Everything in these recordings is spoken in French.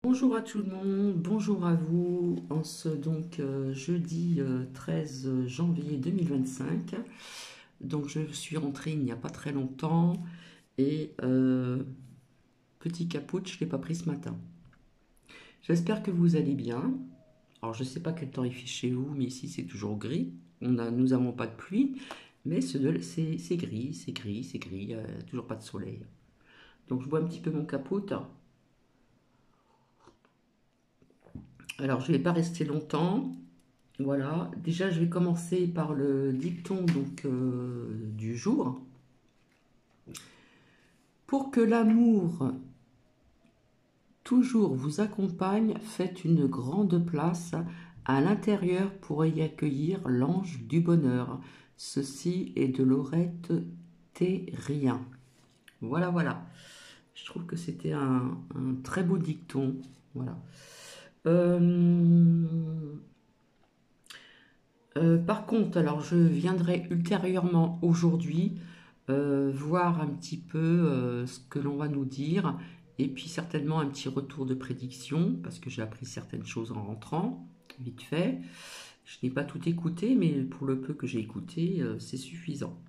Bonjour à tout le monde, bonjour à vous, en ce jeudi 13 janvier 2025. Donc je suis rentrée il n'y a pas très longtemps et petit caput, je ne l'ai pas pris ce matin. J'espère que vous allez bien. Alors je ne sais pas quel temps il fait chez vous, mais ici c'est toujours gris. Nous n'avons pas de pluie, mais c'est gris, c'est gris, c'est gris, toujours pas de soleil. Donc je bois un petit peu mon caput. Alors je ne vais pas rester longtemps. Voilà, déjà je vais commencer par le dicton du jour. Pour que l'amour toujours vous accompagne, faites une grande place à l'intérieur pour y accueillir l'ange du bonheur. Ceci est de Laurette Terrien. Voilà, voilà. Je trouve que c'était un très beau dicton. Voilà. Par contre, alors je viendrai ultérieurement aujourd'hui voir un petit peu ce que l'on va nous dire et puis certainement un petit retour de prédiction parce que j'ai appris certaines choses en rentrant, vite fait. Je n'ai pas tout écouté, mais pour le peu que j'ai écouté, c'est suffisant.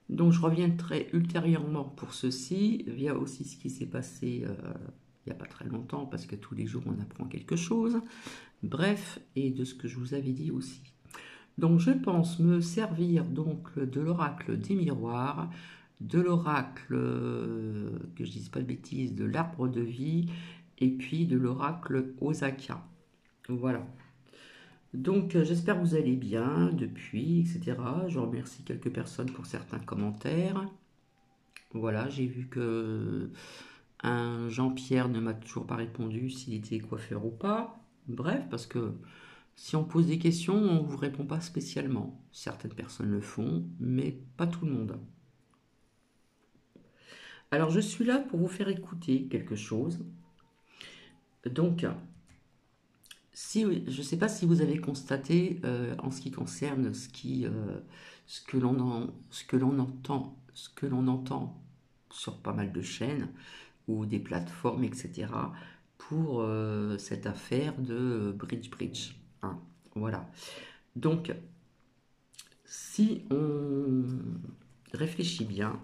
Donc je reviendrai ultérieurement pour ceci, via aussi ce qui s'est passé il n'y a pas très longtemps parce que tous les jours on apprend quelque chose. Bref, et de ce que je vous avais dit aussi. Donc je pense me servir donc de l'oracle des miroirs, de l'oracle, que je dise pas de bêtises, de l'arbre de vie, et puis de l'oracle Osaka. Voilà. Donc j'espère que vous allez bien depuis, etc. Je remercie quelques personnes pour certains commentaires. Voilà, j'ai vu que un Jean-Pierre ne m'a toujours pas répondu s'il était coiffeur ou pas. Bref, parce que si on pose des questions, on ne vous répond pas spécialement. Certaines personnes le font, mais pas tout le monde. Alors je suis là pour vous faire écouter quelque chose. Donc, si, je ne sais pas si vous avez constaté en ce qui concerne ce que l'on entend sur pas mal de chaînes ou des plateformes, etc. pour cette affaire de Bridge. Hein, voilà. Donc, si on réfléchit bien,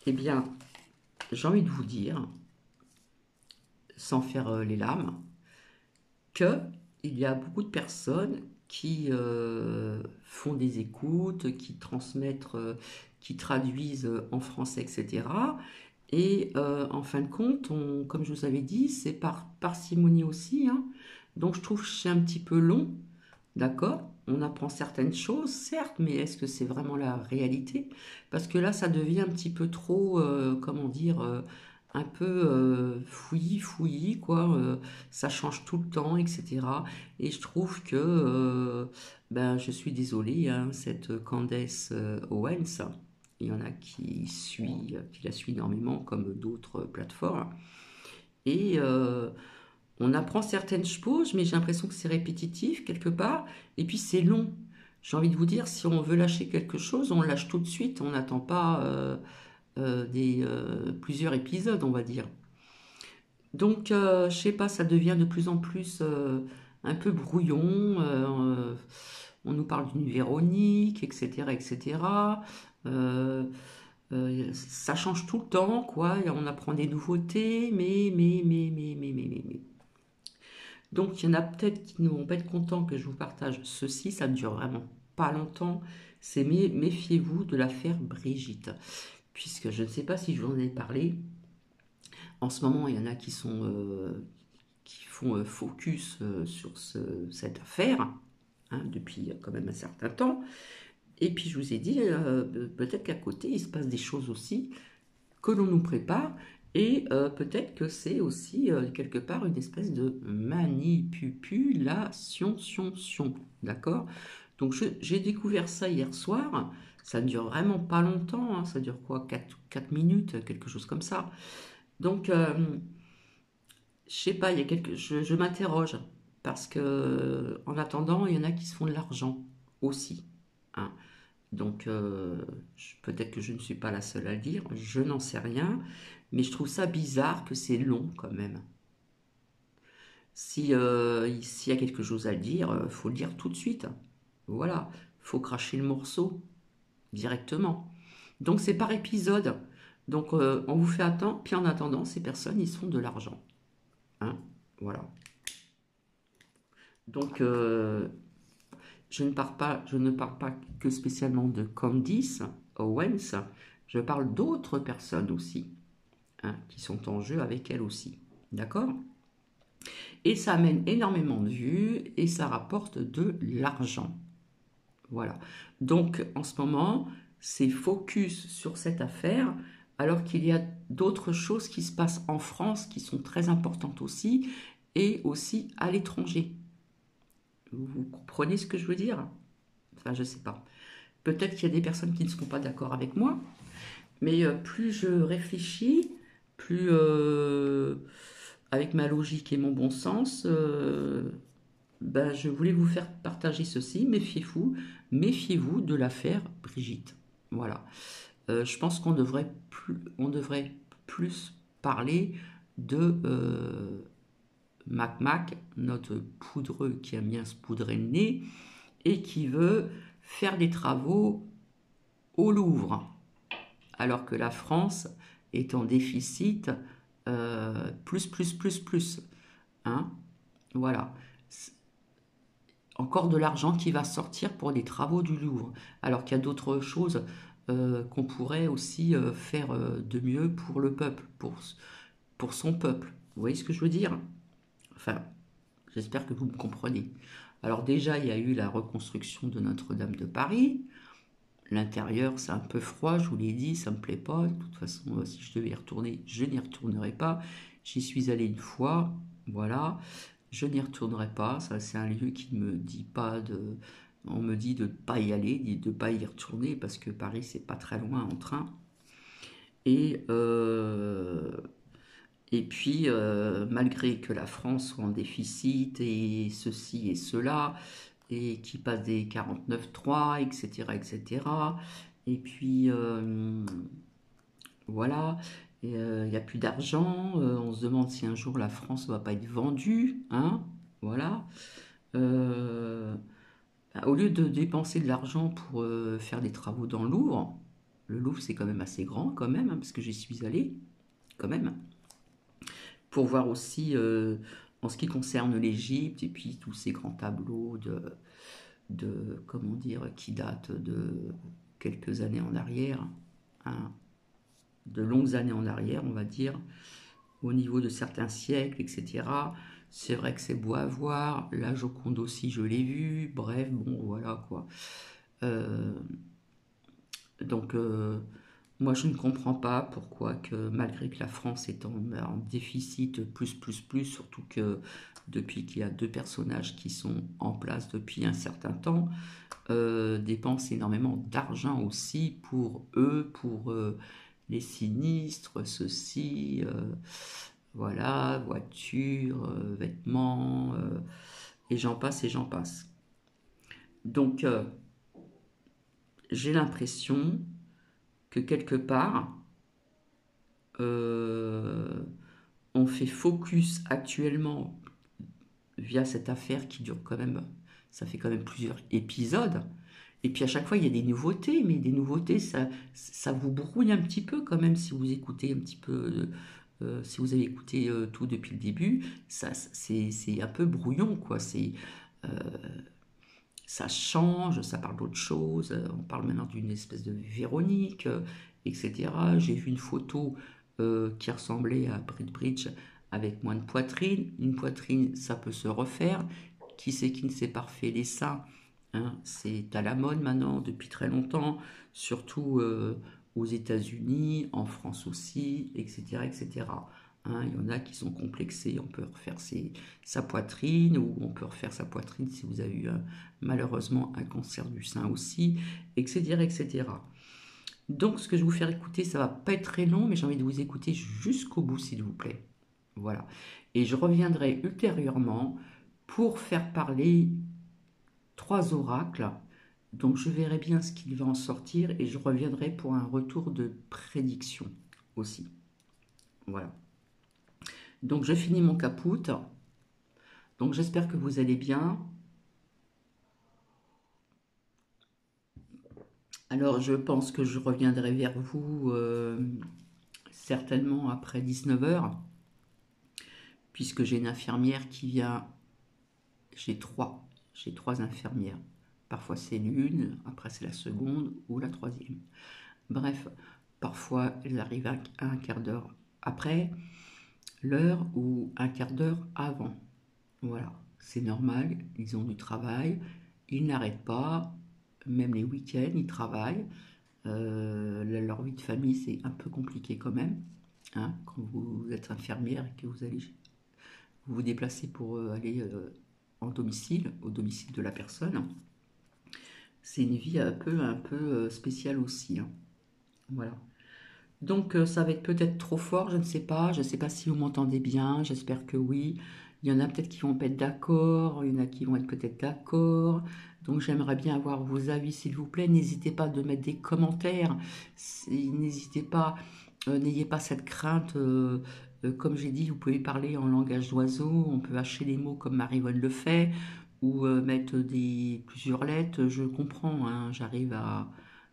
eh bien, j'ai envie de vous dire, sans faire les lames, que il y a beaucoup de personnes qui font des écoutes, qui transmettent, qui traduisent en français, etc. Et en fin de compte, comme je vous avais dit, c'est par parcimonie aussi. Hein. Donc je trouve que c'est un petit peu long. D'accord? On apprend certaines choses, certes, mais est-ce que c'est vraiment la réalité? Parce que là, ça devient un petit peu trop, comment dire, un peu fouillis, fouillis, quoi. Ça change tout le temps, etc. Et je trouve que, ben, je suis désolée, hein, cette Candace Owens, il y en a qui la suit énormément, comme d'autres plateformes. Et on apprend certaines choses, mais j'ai l'impression que c'est répétitif quelque part. Et puis c'est long. J'ai envie de vous dire, si on veut lâcher quelque chose, on lâche tout de suite. On n'attend pas plusieurs épisodes, on va dire. Donc, je sais pas, ça devient de plus en plus un peu brouillon. On nous parle d'une Véronique, etc., etc. Euh, Ça change tout le temps, quoi. Et on apprend des nouveautés, mais. Donc, il y en a peut-être qui ne vont pas être contents que je vous partage ceci. Ça ne dure vraiment pas longtemps. C'est méfiez-vous de l'affaire Brigitte. Puisque je ne sais pas si je vous en ai parlé. En ce moment, il y en a qui font focus sur cette affaire, hein, depuis quand même un certain temps. Et puis, je vous ai dit, peut-être qu'à côté, il se passe des choses aussi que l'on nous prépare. Et peut-être que c'est aussi quelque part une espèce de manipulation, d'accord? Donc j'ai découvert ça hier soir. Ça ne dure vraiment pas longtemps, hein. Ça dure quoi? 4 minutes, quelque chose comme ça. Donc, je sais pas, je m'interroge. Parce que en attendant, il y en a qui se font de l'argent aussi. Hein. Donc, peut-être que je ne suis pas la seule à le dire, je n'en sais rien, mais je trouve ça bizarre que c'est long quand même. s'il y a quelque chose à le dire, faut le dire tout de suite. Voilà, faut cracher le morceau directement. Donc c'est par épisode. Donc on vous fait attendre, puis en attendant, ces personnes, ils se font de l'argent. Hein, voilà. Donc je ne parle pas que spécialement de Candice Owens, je parle d'autres personnes aussi, hein, qui sont en jeu avec elle aussi. D'accord? Et ça amène énormément de vues et ça rapporte de l'argent. Voilà. Donc en ce moment, c'est focus sur cette affaire, alors qu'il y a d'autres choses qui se passent en France qui sont très importantes aussi, et aussi à l'étranger. Vous comprenez ce que je veux dire? Enfin, je sais pas. Peut-être qu'il y a des personnes qui ne seront pas d'accord avec moi, mais plus je réfléchis, plus avec ma logique et mon bon sens, ben, je voulais vous faire partager ceci. Méfiez-vous de l'affaire Brigitte. Voilà. Je pense on devrait plus parler de Mac Mac, notre poudreux qui aime bien se poudrer le nez et qui veut faire des travaux au Louvre, alors que la France est en déficit plus. Hein, voilà. Encore de l'argent qui va sortir pour les travaux du Louvre, alors qu'il y a d'autres choses qu'on pourrait aussi faire de mieux pour le peuple, pour son peuple. Vous voyez ce que je veux dire? Enfin, j'espère que vous me comprenez. Alors déjà, il y a eu la reconstruction de Notre-Dame de Paris. L'intérieur, c'est un peu froid, je vous l'ai dit, ça me plaît pas. De toute façon, si je devais y retourner, je n'y retournerai pas. J'y suis allé une fois, voilà. Je n'y retournerai pas. Ça, c'est un lieu qui ne me dit pas de. On me dit de ne pas y aller, de ne pas y retourner parce que Paris, c'est pas très loin en train. Et, euh, et puis, malgré que la France soit en déficit et ceci et cela, et qui passe des 49.3, etc., etc., et puis, voilà, il n'y a plus d'argent, on se demande si un jour la France ne va pas être vendue, hein, voilà. Euh, Au lieu de dépenser de l'argent pour faire des travaux dans le Louvre c'est quand même assez grand quand même, hein, parce que j'y suis allée, quand même, pour voir aussi en ce qui concerne l'Égypte et puis tous ces grands tableaux comment dire, qui datent de quelques années en arrière, hein, de longues années en arrière, on va dire, au niveau de certains siècles, etc. C'est vrai que c'est beau à voir. La Joconde aussi, je l'ai vue. Bref, bon, voilà quoi. Euh, donc, moi, je ne comprends pas pourquoi que malgré que la France est en déficit surtout que depuis qu'il y a deux personnages qui sont en place depuis un certain temps, dépensent énormément d'argent aussi pour eux, pour les sinistres, ceci, voilà, voitures, vêtements, et j'en passe et j'en passe. Donc, j'ai l'impression que quelque part, euh, on fait focus actuellement via cette affaire qui dure quand même, ça fait quand même plusieurs épisodes. Et puis à chaque fois, il y a des nouveautés, mais des nouveautés, ça vous brouille un petit peu quand même si vous écoutez un petit peu, si vous avez écouté tout depuis le début, c'est un peu brouillon, quoi. Euh, Ça change, ça parle d'autre chose, on parle maintenant d'une espèce de Véronique, etc. J'ai vu une photo qui ressemblait à Brit Bridge avec moins de poitrine. Une poitrine, ça peut se refaire. Qui c'est qui ne s'est pas refait les seins, hein, c'est à la mode maintenant depuis très longtemps, surtout aux États-Unis, en France aussi, etc. etc. Hein, il y en a qui sont complexés, on peut refaire sa poitrine, ou on peut refaire sa poitrine si vous avez eu malheureusement un cancer du sein aussi, etc., etc. Donc ce que je vais vous faire écouter, ça va pas être très long, mais j'ai envie de vous écouter jusqu'au bout, s'il vous plaît. Voilà. Et je reviendrai ultérieurement pour faire parler trois oracles. Donc je verrai bien ce qu'il va en sortir et je reviendrai pour un retour de prédiction aussi. Voilà. Donc je finis mon capoute. Donc j'espère que vous allez bien. Alors je pense que je reviendrai vers vous certainement après 19 heures, puisque j'ai une infirmière qui vient. J'ai trois. J'ai trois infirmières. Parfois c'est l'une, après c'est la seconde ou la troisième. Bref, parfois elles arrivent à un quart d'heure après l'heure ou un quart d'heure avant. Voilà, c'est normal, ils ont du travail, ils n'arrêtent pas, même les week-ends, ils travaillent. Leur vie de famille, c'est un peu compliqué quand même, hein, quand vous êtes infirmière et que vous allez vous vous déplacer pour aller en domicile, au domicile de la personne. C'est une vie un peu spéciale aussi, hein. Voilà. Donc ça va être peut-être trop fort, je ne sais pas. Je ne sais pas si vous m'entendez bien, j'espère que oui. Il y en a peut-être qui vont pas être d'accord, il y en a qui vont être peut-être d'accord. Donc j'aimerais bien avoir vos avis s'il vous plaît. N'hésitez pas de mettre des commentaires. N'hésitez pas, n'ayez pas cette crainte. Comme j'ai dit, vous pouvez parler en langage d'oiseau, on peut hacher les mots comme Marie-Vonne le fait, ou mettre plusieurs lettres. Je comprends, hein, j'arrive à,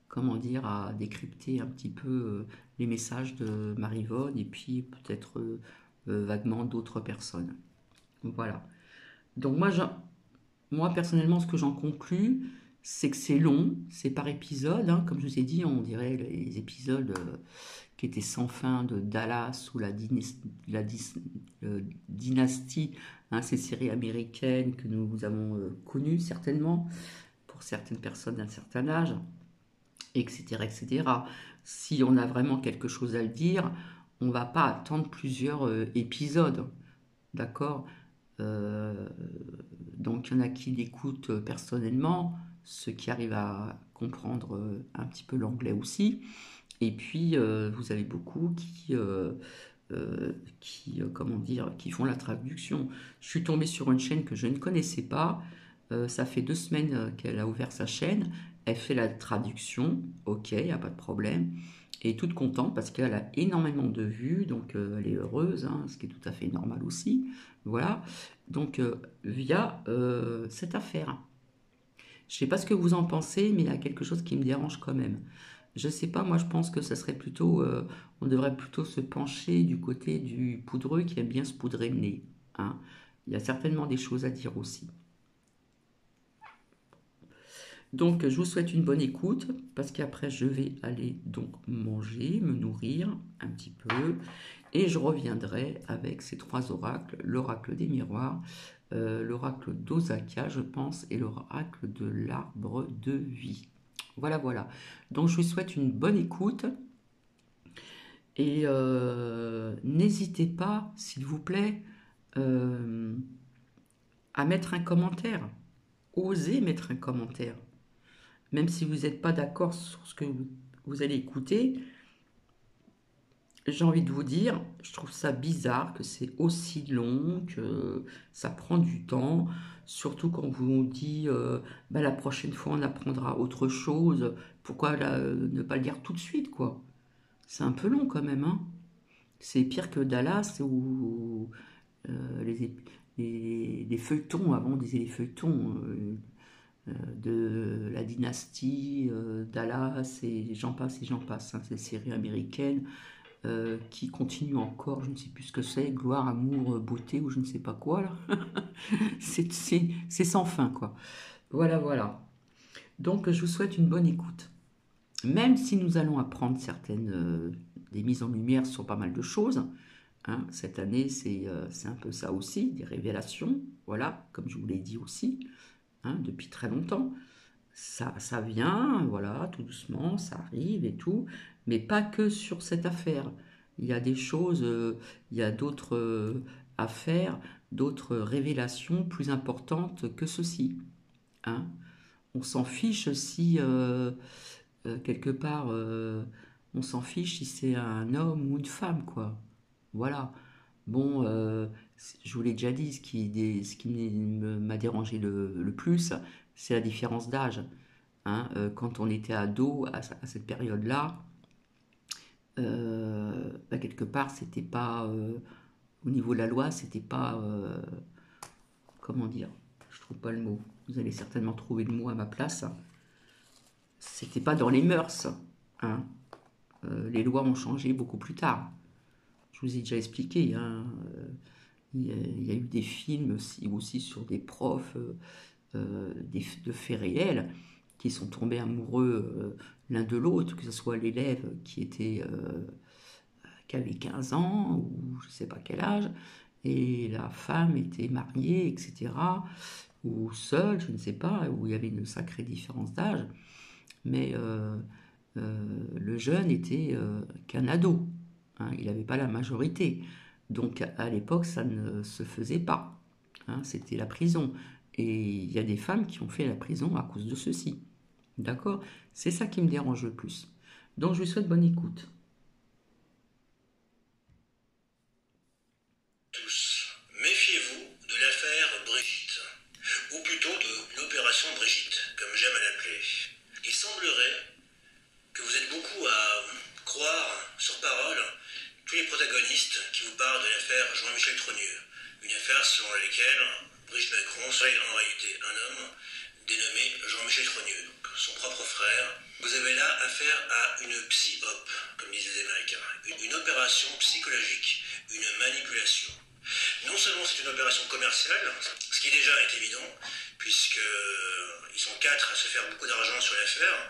comment dire, à décrypter un petit peu les messages de Marivonne et puis peut-être vaguement d'autres personnes. Voilà. Donc moi personnellement, ce que j'en conclus, c'est que c'est long, c'est par épisode, hein. Comme je vous ai dit, on dirait les épisodes qui étaient sans fin de Dallas ou Dynastie, hein, ces séries américaines que nous avons connues certainement, pour certaines personnes d'un certain âge, etc., etc. Si on a vraiment quelque chose à le dire, on ne va pas attendre plusieurs épisodes, d'accord. Euh, donc il y en a qui l'écoutent personnellement, ceux qui arrivent à comprendre un petit peu l'anglais aussi, et puis vous avez beaucoup comment dire, qui font la traduction. Je suis tombée sur une chaîne que je ne connaissais pas. Ça fait 2 semaines qu'elle a ouvert sa chaîne. Elle fait la traduction, ok, il n'y a pas de problème. Et toute contente parce qu'elle a énormément de vues, donc elle est heureuse, hein, ce qui est tout à fait normal aussi. Voilà. Donc via cette affaire. Je ne sais pas ce que vous en pensez, mais il y a quelque chose qui me dérange quand même. Je ne sais pas, moi je pense que ça serait plutôt, on devrait plutôt se pencher du côté du poudreux qui aime bien se poudrer le nez, hein. Il y a certainement des choses à dire aussi. Donc je vous souhaite une bonne écoute, parce qu'après je vais aller donc manger, me nourrir un petit peu, et je reviendrai avec ces trois oracles, l'oracle des miroirs, l'oracle d'Osaka, je pense, et l'oracle de l'arbre de vie. Voilà, voilà. Donc je vous souhaite une bonne écoute et n'hésitez pas, s'il vous plaît, euh, à mettre un commentaire. Osez mettre un commentaire. Même si vous n'êtes pas d'accord sur ce que vous allez écouter, j'ai envie de vous dire, je trouve ça bizarre que c'est aussi long, que ça prend du temps, surtout quand vous dit bah, la prochaine fois on apprendra autre chose, pourquoi ne pas le dire tout de suite, quoi. C'est un peu long quand même, hein. C'est pire que Dallas ou les feuilletons, avant on disait les feuilletons de la dynastie, Dallas et j'en passe, hein, ces séries américaines qui continuent encore, je ne sais plus ce que c'est, gloire, amour, beauté ou je ne sais pas quoi là. C'est sans fin quoi. Voilà, voilà. Donc je vous souhaite une bonne écoute. Même si nous allons apprendre certaines des mises en lumière sur pas mal de choses, hein, cette année c'est un peu ça aussi, des révélations, voilà, comme je vous l'ai dit aussi, hein, depuis très longtemps. Ça vient, voilà, tout doucement, ça arrive et tout, mais pas que sur cette affaire. Il y a des choses, il y a d'autres affaires, d'autres révélations plus importantes que ceci, hein. On s'en fiche si, quelque part, on s'en fiche si c'est un homme ou une femme, quoi. Voilà. Bon, je vous l'ai déjà dit, ce qui m'a dérangé le plus, c'est la différence d'âge, hein. Quand on était ado à cette période-là, bah, quelque part, c'était pas au niveau de la loi, c'était pas comment dire, je trouve pas le mot, vous allez certainement trouver le mot à ma place, c'était pas dans les mœurs, hein. Les lois ont changé beaucoup plus tard. Je vous ai déjà expliqué, hein, il y a eu des films aussi sur des profs de faits réels qui sont tombés amoureux l'un de l'autre, que ce soit l'élève qui avait 15 ans ou je ne sais pas quel âge, et la femme était mariée, etc. Ou seule, je ne sais pas, où il y avait une sacrée différence d'âge, mais le jeune était qu'un ado, hein, il n'avait pas la majorité. Donc à l'époque, ça ne se faisait pas, hein, c'était la prison. Et il y a des femmes qui ont fait la prison à cause de ceci. D'accord? C'est ça qui me dérange le plus. Donc je vous souhaite bonne écoute. Tous, méfiez-vous de l'affaire Brigitte, ou plutôt de l'opération Brigitte, comme j'aime à l'appeler. Il semblerait que vous êtes beaucoup à croire sur parole tous les protagonistes qui vous parlent de l'affaire Jean-Michel Trogneux, une affaire selon laquelle Brigitte Macron serait en réalité un homme dénommé Jean-Michel Trogneux, donc son propre frère. Vous avez là affaire à une psy-op, comme disent les Américains, une opération psychologique, une manipulation. Non seulement c'est une opération commerciale, ce qui déjà est évident, puisqu'ils sont 4 à se faire beaucoup d'argent sur l'affaire.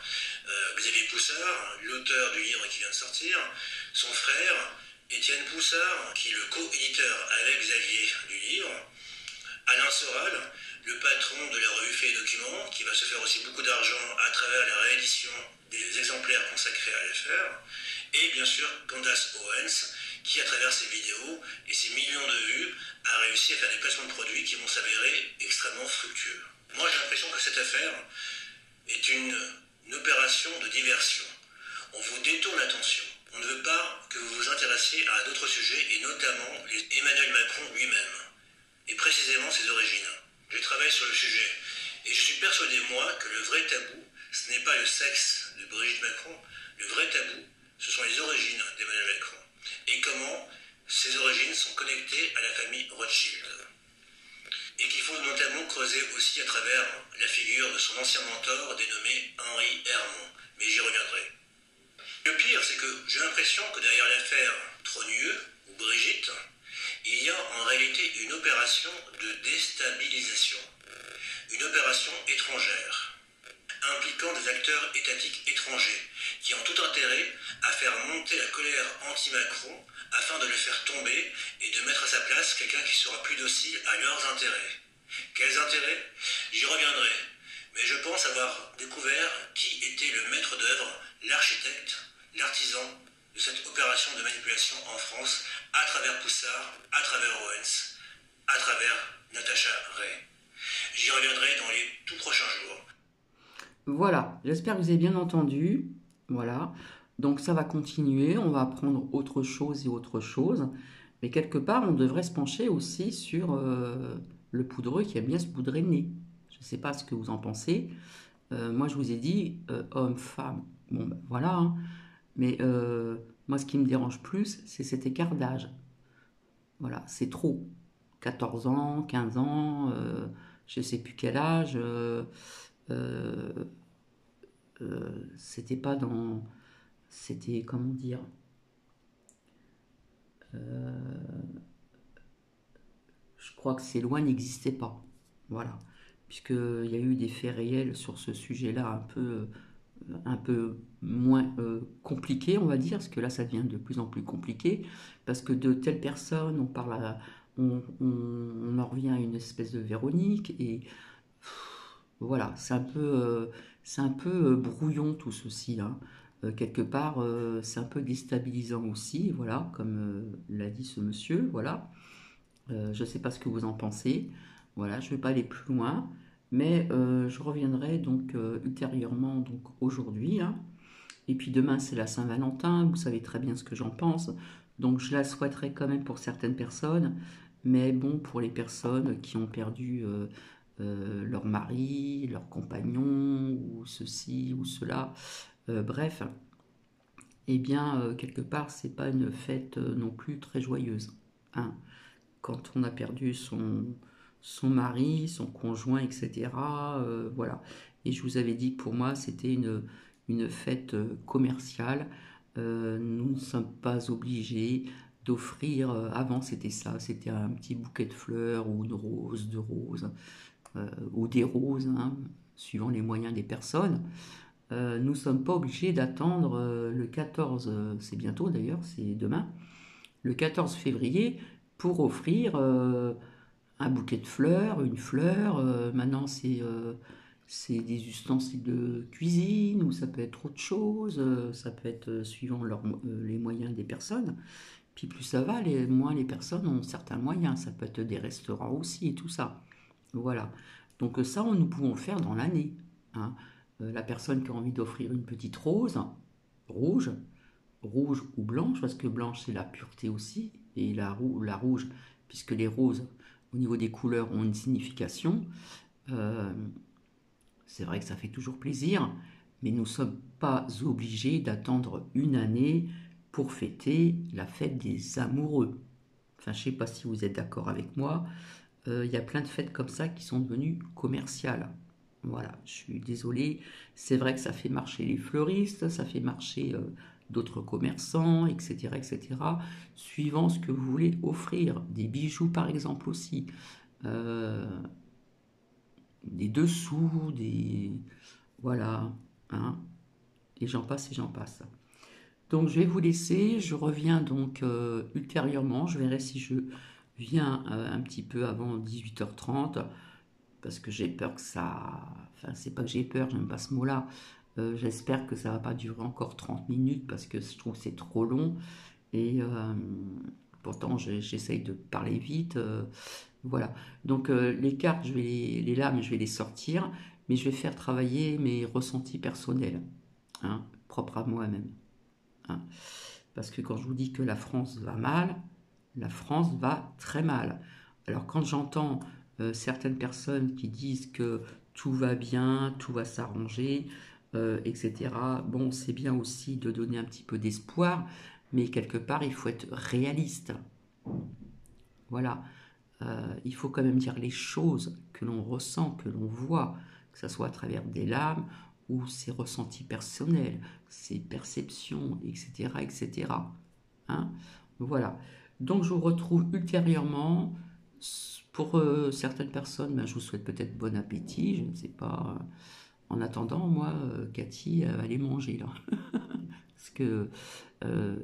Xavier Poussard, l'auteur du livre qui vient de sortir, son frère, Étienne Poussard, qui est le co-éditeur avec Xavier du livre, Alain Soral, le patron de la revue Faits et Documents, qui va se faire aussi beaucoup d'argent à travers la réédition des exemplaires consacrés à l'affaire, et bien sûr Candace Owens, qui à travers ses vidéos et ses millions de vues a réussi à faire des placements de produits qui vont s'avérer extrêmement fructueux. Moi j'ai l'impression que cette affaire est une opération de diversion. On vous détourne l'attention. On ne veut pas que vous vous intéressiez à d'autres sujets, et notamment Emmanuel Macron lui-même, et précisément ses origines. Je travaille sur le sujet, et je suis persuadé, moi, que le vrai tabou, ce n'est pas le sexe de Brigitte Macron. Le vrai tabou, ce sont les origines d'Emmanuel Macron, et comment ces origines sont connectées à la famille Rothschild. Et qu'il faut notamment creuser aussi à travers la figure de son ancien mentor dénommé Henri Hermont, mais j'y reviendrai. Le pire, c'est que j'ai l'impression que derrière l'affaire Trogneux ou Brigitte, il y a en réalité une opération de déstabilisation, une opération étrangère, impliquant des acteurs étatiques étrangers qui ont tout intérêt à faire monter la colère anti-Macron afin de le faire tomber et de mettre à sa place quelqu'un qui sera plus docile à leurs intérêts. Quels intérêts? J'y reviendrai, mais je pense avoir découvert qui était le maître d'œuvre, l'architecte, l'artisan de cette opération de manipulation en France, à travers Poussard, à travers Owens, à travers Natacha Ray. J'y reviendrai dans les tout prochains jours. Voilà, j'espère que vous avez bien entendu. Voilà, donc ça va continuer, on va apprendre autre chose et autre chose. Mais quelque part, on devrait se pencher aussi sur le poudreux qui aime bien se poudrer le nez. Je ne sais pas ce que vous en pensez. Moi, je vous ai dit homme, femme. Bon, ben, voilà, hein. Mais moi, ce qui me dérange plus, c'est cet écart d'âge. Voilà, c'est trop. 14 ans, 15 ans, je ne sais plus quel âge. Euh, C'était pas dans. C'était, comment dire, je crois que ces lois n'existaient pas. Voilà. Puisqu'il y a eu des faits réels sur ce sujet-là un peu moins compliqué, on va dire, parce que là, ça devient de plus en plus compliqué, parce que de telles personnes, on en revient à une espèce de Véronique, et voilà, c'est un peu brouillon tout ceci, hein. Quelque part, c'est un peu déstabilisant aussi, voilà, comme l'a dit ce monsieur, voilà. Je ne sais pas ce que vous en pensez, voilà, je ne vais pas aller plus loin, mais je reviendrai donc ultérieurement, donc aujourd'hui, hein. Et puis demain, c'est la Saint-Valentin, vous savez très bien ce que j'en pense, donc je la souhaiterais quand même pour certaines personnes, mais bon, pour les personnes qui ont perdu leur mari, leur compagnon, ou ceci ou cela, bref, eh bien, quelque part, c'est pas une fête non plus très joyeuse, hein. Quand on a perdu son mari, son conjoint, etc. Voilà. Et je vous avais dit que pour moi, c'était une fête commerciale. Nous ne sommes pas obligés d'offrir, avant c'était ça, c'était un petit bouquet de fleurs ou une rose, deux roses, ou des roses, hein, suivant les moyens des personnes. Nous ne sommes pas obligés d'attendre le 14, c'est bientôt d'ailleurs, c'est demain, le 14 février pour offrir un bouquet de fleurs, une fleur. Maintenant, c'est des ustensiles de cuisine ou ça peut être autre chose. Ça peut être suivant les moyens des personnes. Puis plus ça va, moins les personnes ont certains moyens. Ça peut être des restaurants aussi et tout ça. Voilà. Donc ça, nous pouvons faire dans l'année, hein. La personne qui a envie d'offrir une petite rose, rouge, rouge ou blanche, parce que blanche c'est la pureté aussi, et la rouge, puisque les roses au niveau des couleurs ont une signification. Euh, c'est vrai que ça fait toujours plaisir, mais nous ne sommes pas obligés d'attendre une année pour fêter la fête des amoureux. Enfin, je ne sais pas si vous êtes d'accord avec moi. Il y a plein de fêtes comme ça qui sont devenues commerciales. Voilà, je suis désolée. C'est vrai que ça fait marcher les fleuristes, ça fait marcher d'autres commerçants, etc., etc., suivant ce que vous voulez offrir. Des bijoux, par exemple, aussi. Euh, des dessous, des... Voilà, hein, et j'en passe et j'en passe. Donc je vais vous laisser, je reviens donc ultérieurement, je verrai si je viens un petit peu avant 18h30, parce que j'ai peur que ça... Enfin, c'est pas que j'ai peur, j'aime pas ce mot-là. J'espère que ça va pas durer encore 30 minutes, parce que je trouve que c'est trop long, et pourtant j'essaye de parler vite. Voilà. Donc les cartes, les lames, je vais les sortir, mais je vais faire travailler mes ressentis personnels, hein, propres à moi-même, hein. Parce que quand je vous dis que la France va mal, la France va très mal. Alors quand j'entends certaines personnes qui disent que tout va bien, tout va s'arranger, etc., bon, c'est bien aussi de donner un petit peu d'espoir, mais quelque part, il faut être réaliste. Voilà. Il faut quand même dire les choses que l'on ressent, que l'on voit, que ce soit à travers des larmes ou ses ressentis personnels, ses perceptions, etc., etc. Hein, voilà. Donc je vous retrouve ultérieurement. Pour certaines personnes, ben, je vous souhaite peut-être bon appétit, je ne sais pas. En attendant, moi, Cathy, elle va aller manger là. Parce que euh,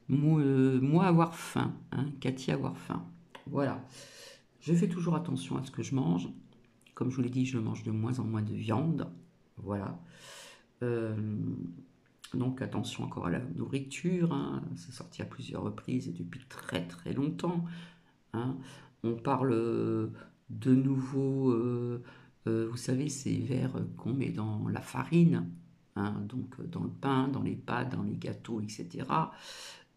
moi, avoir faim, hein, Cathy avoir faim. Voilà. Je fais toujours attention à ce que je mange. Comme je vous l'ai dit, je mange de moins en moins de viande. Voilà. Euh, donc attention encore à la nourriture, hein. C'est sorti à plusieurs reprises et depuis très très longtemps, hein. On parle de nouveau, vous savez, ces vers qu'on met dans la farine, hein, donc dans le pain, dans les pâtes, dans les gâteaux, etc.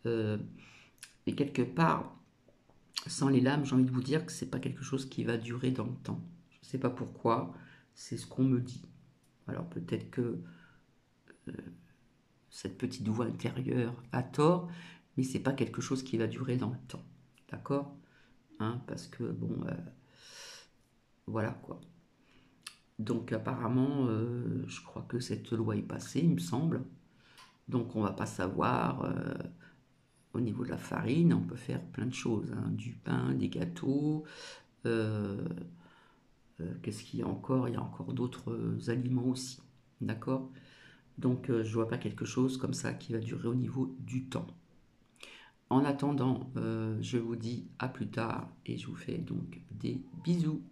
Euh, et quelque part, sans les lames, j'ai envie de vous dire que c'est pas quelque chose qui va durer dans le temps. Je ne sais pas pourquoi, c'est ce qu'on me dit. Alors peut-être que cette petite voix intérieure a tort, mais c'est pas quelque chose qui va durer dans le temps. D'accord, hein, parce que bon, voilà quoi. Donc apparemment, je crois que cette loi est passée, il me semble. Donc on va pas savoir. Au niveau de la farine, on peut faire plein de choses, hein, du pain, des gâteaux. euh, Qu'est-ce qu'il y a encore? Il y a encore d'autres aliments aussi. D'accord? Donc je ne vois pas quelque chose comme ça qui va durer au niveau du temps. En attendant, je vous dis à plus tard et je vous fais donc des bisous.